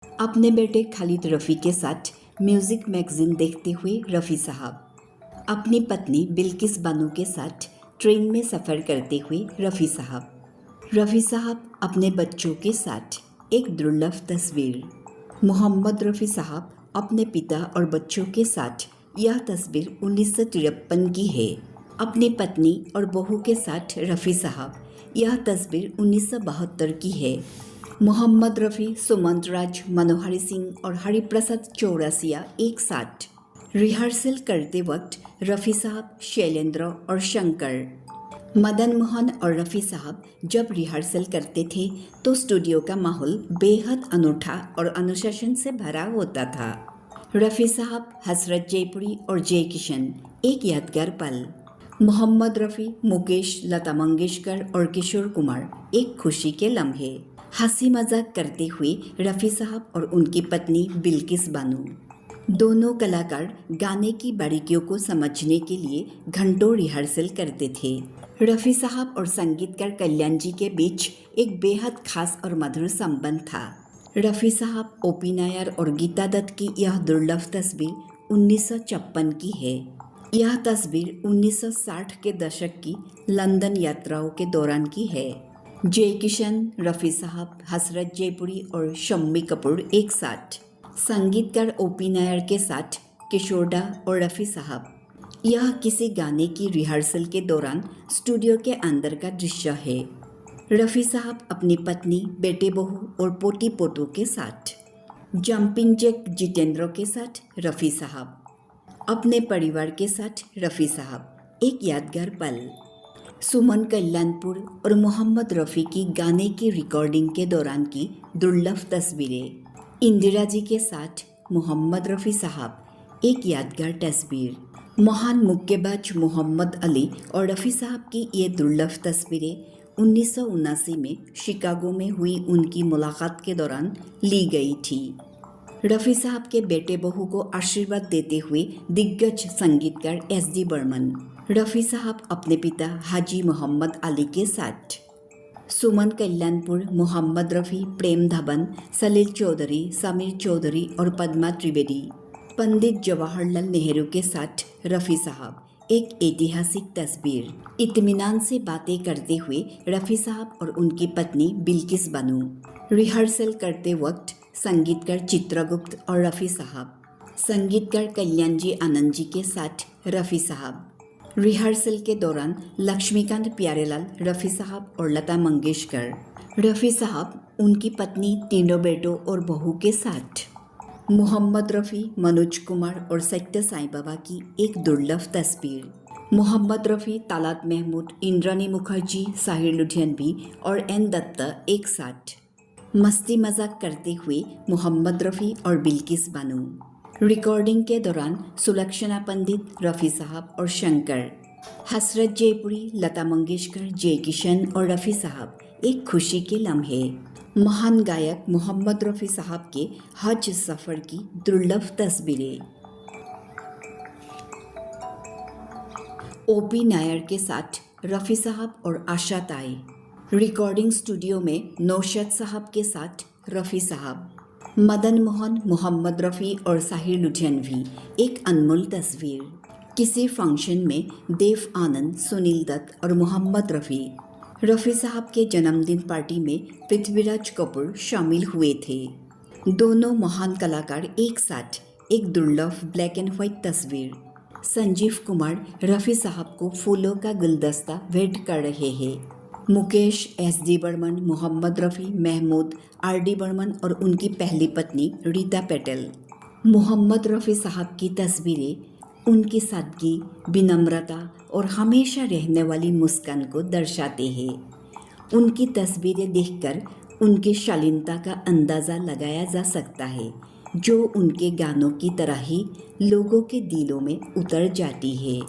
अपने बेटे खालिद रफ़ी के साथ म्यूज़िक मैगज़ीन देखते हुए रफ़ी साहब, अपनी पत्नी बिल्किस बानो के साथ ट्रेन में सफ़र करते हुए रफ़ी साहब अपने बच्चों के साथ एक दुर्लभ तस्वीर। मोहम्मद रफ़ी साहब अपने पिता और बच्चों के साथ यह तस्वीर 1953 की है। अपनी पत्नी और बहू के साथ रफ़ी साहब, यह तस्वीर 1972 की है। मोहम्मद रफ़ी, सुमंत राज, मनोहरी सिंह और हरिप्रसाद चौरसिया एक साथ रिहर्सल करते वक्त रफ़ी साहब, शैलेंद्र और शंकर। मदन मोहन और रफ़ी साहब जब रिहर्सल करते थे तो स्टूडियो का माहौल बेहद अनूठा और अनुशासन से भरा होता था। रफ़ी साहब, हसरत जयपुरी और जय किशन, एक यादगार पल। मोहम्मद रफ़ी, मुकेश, लता मंगेशकर और किशोर कुमार, एक खुशी के लम्हे। हंसी मजाक करते हुए रफ़ी साहब और उनकी पत्नी बिल्किस बानो। दोनों कलाकार गाने की बारीकियों को समझने के लिए घंटों रिहर्सल करते थे। रफ़ी साहब और संगीतकार कल्याण जी के बीच एक बेहद खास और मधुर संबंध था। रफ़ी साहब, ओपी नायर और गीता दत्त की यह दुर्लभ तस्वीर 1956 की है। यह तस्वीर 1960 के दशक की लंदन यात्राओं के दौरान की है। जय किशन, रफ़ी साहब, हसरत जयपुरी और शम्मी कपूर एक साथ। संगीतकार ओपी नायर के साथ किशोरदा और रफ़ी साहब। यह किसी गाने की रिहर्सल के दौरान स्टूडियो के अंदर का दृश्य है। रफ़ी साहब अपनी पत्नी, बेटे बहू और पोती पोतों के साथ। जंपिंग जैक जितेंद्र के साथ रफ़ी साहब, अपने परिवार के साथ रफ़ी साहब, एक यादगार पल। सुमन कल्याणपुर और मोहम्मद रफ़ी की गाने की रिकॉर्डिंग के दौरान की दुर्लभ तस्वीरें। इंदिरा जी के साथ मोहम्मद रफ़ी साहब, एक यादगार तस्वीर। महान मुक्केबाज मोहम्मद अली और रफ़ी साहब की ये दुर्लभ तस्वीरें 1979 में शिकागो में हुई उनकी मुलाकात के दौरान ली गई थी। रफ़ी साहब के बेटे बहू को आशीर्वाद देते हुए दिग्गज संगीतकार एस.डी. बर्मन। रफ़ी साहब अपने पिता हाजी मोहम्मद अली के साथ। सुमन कल्याणपुर, मोहम्मद रफ़ी, प्रेम धवन, सलील चौधरी, समीर चौधरी और पद्मा त्रिवेदी। पंडित जवाहरलाल नेहरू के साथ रफ़ी साहब, एक ऐतिहासिक तस्वीर। इत्मीनान से बातें करते हुए रफ़ी साहब और उनकी पत्नी बिल्किस बानो। रिहर्सल करते वक्त संगीतकार चित्रगुप्त और रफ़ी साहब। संगीतकार कल्याण जी आनंद जी के साथ रफ़ी साहब। रिहर्सल के दौरान लक्ष्मीकांत प्यारेलाल, रफ़ी साहब और लता मंगेशकर। रफ़ी साहब, उनकी पत्नी, तीनों बेटों और बहू के साथ। मोहम्मद रफ़ी, मनोज कुमार और सत्य साईं बाबा की एक दुर्लभ तस्वीर। मोहम्मद रफ़ी, तालात महमूद, इंद्रानी मुखर्जी, साहिर लुधियानवी और एन दत्ता एक साथ। मस्ती मजाक करते हुए मोहम्मद रफ़ी और बिल्किस बानो। रिकॉर्डिंग के दौरान सुलक्षणा पंडित, रफ़ी साहब और शंकर। हसरत जयपुरी, लता मंगेशकर, जय किशन और रफ़ी साहब, एक खुशी के लम्हे। महान गायक मोहम्मद रफ़ी साहब के हज सफ़र की दुर्लभ तस्वीरें। ओपी नायर के साथ रफ़ी साहब और आशा ताई। रिकॉर्डिंग स्टूडियो में नौशाद साहब के साथ रफ़ी साहब। मदन मोहन, मोहम्मद रफ़ी और साहिर लुधियानवी, एक अनमोल तस्वीर। किसी फंक्शन में देव आनंद, सुनील दत्त और मोहम्मद रफ़ी। रफ़ी साहब के जन्मदिन पार्टी में पृथ्वीराज कपूर शामिल हुए थे। दोनों महान कलाकार एक साथ, एक दुर्लभ ब्लैक एंड व्हाइट तस्वीर। संजीव कुमार रफ़ी साहब को फूलों का गुलदस्ता भेंट कर रहे हैं। मुकेश, एस.डी. बर्मन, मोहम्मद रफ़ी, महमूद, आर.डी. बर्मन और उनकी पहली पत्नी रीता पटेल। मोहम्मद रफ़ी साहब की तस्वीरें उनकी सादगी, विनम्रता और हमेशा रहने वाली मुस्कान को दर्शाते हैं। उनकी तस्वीरें देखकर उनकी शालीनता का अंदाज़ा लगाया जा सकता है, जो उनके गानों की तरह ही लोगों के दिलों में उतर जाती है।